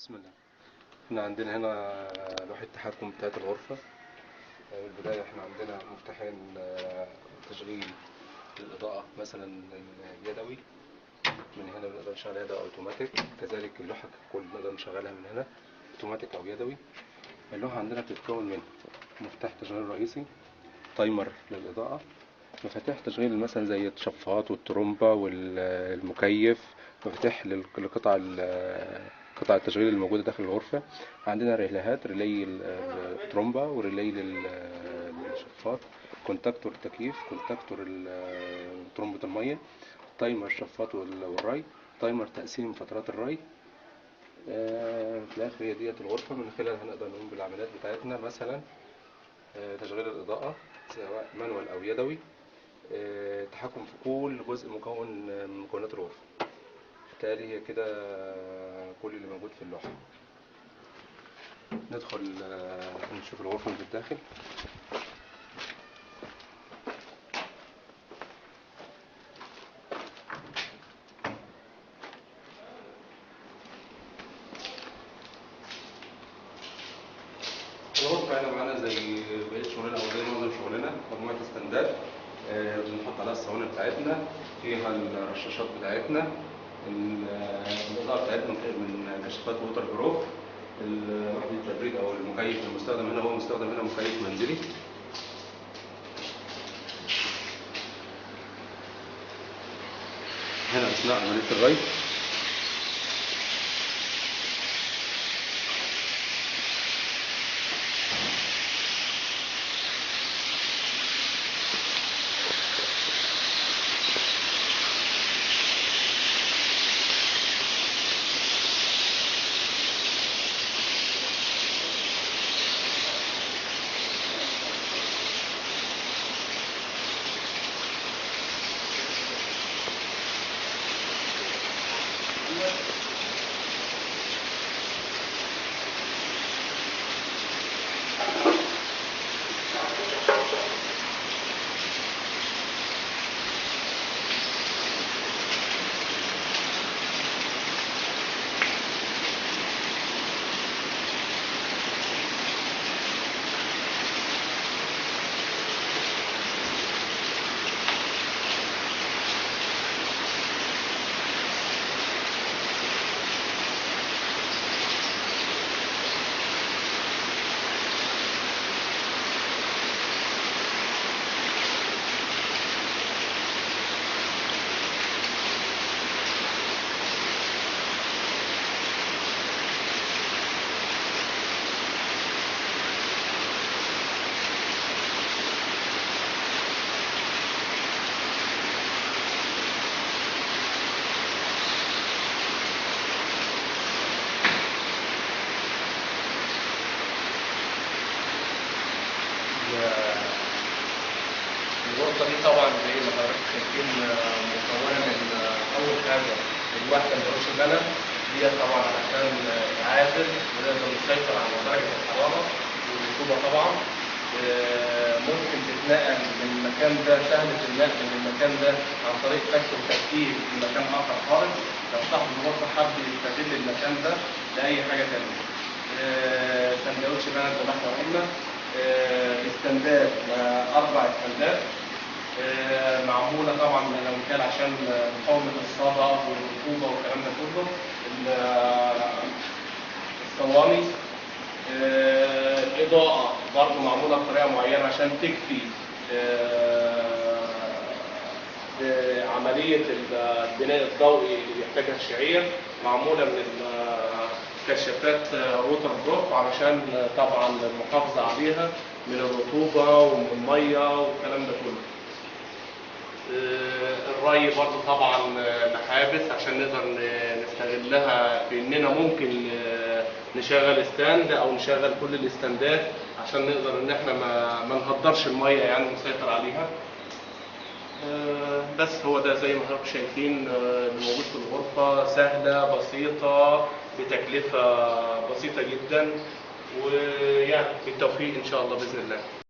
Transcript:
بسم الله. احنا عندنا هنا لوحة تحكم بتاعت الغرفة. من البداية احنا عندنا مفتاحين تشغيل الإضاءة مثلا اليدوي، من هنا بنقدر نشغل يدوي اوتوماتيك، كذلك اللوحة كل نقدر نشغلها من هنا اوتوماتيك او يدوي. اللوحة عندنا بتتكون من مفتاح تشغيل رئيسي، تايمر للإضاءة، مفاتيح تشغيل مثلا زي الشفاط والترومبة والمكيف، مفاتيح لقطع قطع التشغيل الموجودة داخل الغرفة. عندنا ريليهات، ريلي الترومبة وريلي للشفاط، كونتاكتور التكييف، كونتاكتور ترومبة المية، تايمر الشفاط والري، تايمر تقسيم فترات الري. في الآخر هي ديت الغرفة من خلالها هنقدر نقوم بالعمليات بتاعتنا، مثلا تشغيل الإضاءة سواء مانوال أو يدوي، التحكم في كل جزء مكون من مكونات الغرفة. بالتالي هي كده كل اللي موجود في اللوحة. ندخل نشوف الغرفة من الداخل. الغرفة هنا معانا زي بقية شغلنا أو زي معظم شغلنا، مجموعة استندات بنحط عليها الصواني بتاعتنا، فيها الرشاشات بتاعتنا، الإضاءة بتاعتنا من كشافات ووتر بروف، وحدة التبريد أو المكيف المستخدم هنا هو مستخدم هنا مكيف منزلي. هنا أثناء عملية الري الغرفة دي طبعا زي ما حضرتك شايفين مكونة من أول حاجة الوحدة البروش البلد دي طبعا عشان تعادل ونقدر نسيطر على درجة الحرارة والرطوبة. طبعا ممكن تتنقل من المكان ده، سهلة النقل من المكان ده عن طريق فك وتركيب في مكان آخر خالص لو صاحب الغرفة حب يستغل المكان ده لأي حاجة تانية. سندوتش بلد زي ما احنا قلنا، استندات 4 استندات معموله طبعا بالامكان عشان مقاومه الصدى والرطوبه والكلام ده كله. الصواني الاضاءه برضه معموله بطريقه معينه عشان تكفي عمليه البناء الضوئي اللي بيحتاجها الشعير، معموله من كشافات ووتر بروف علشان طبعا المحافظه عليها من الرطوبه ومن الميه والكلام ده كله. الري برضه طبعا محابس عشان نقدر نستغلها باننا ممكن نشغل ستاند او نشغل كل الاستندات عشان نقدر ان احنا ما نهدرش الميه يعني ونسيطر عليها. بس هو ده زي ما حضراتكم شايفين اللي موجود في الغرفه، سهله بسيطه بتكلفه بسيطه جدا، ويعني بالتوفيق ان شاء الله باذن الله.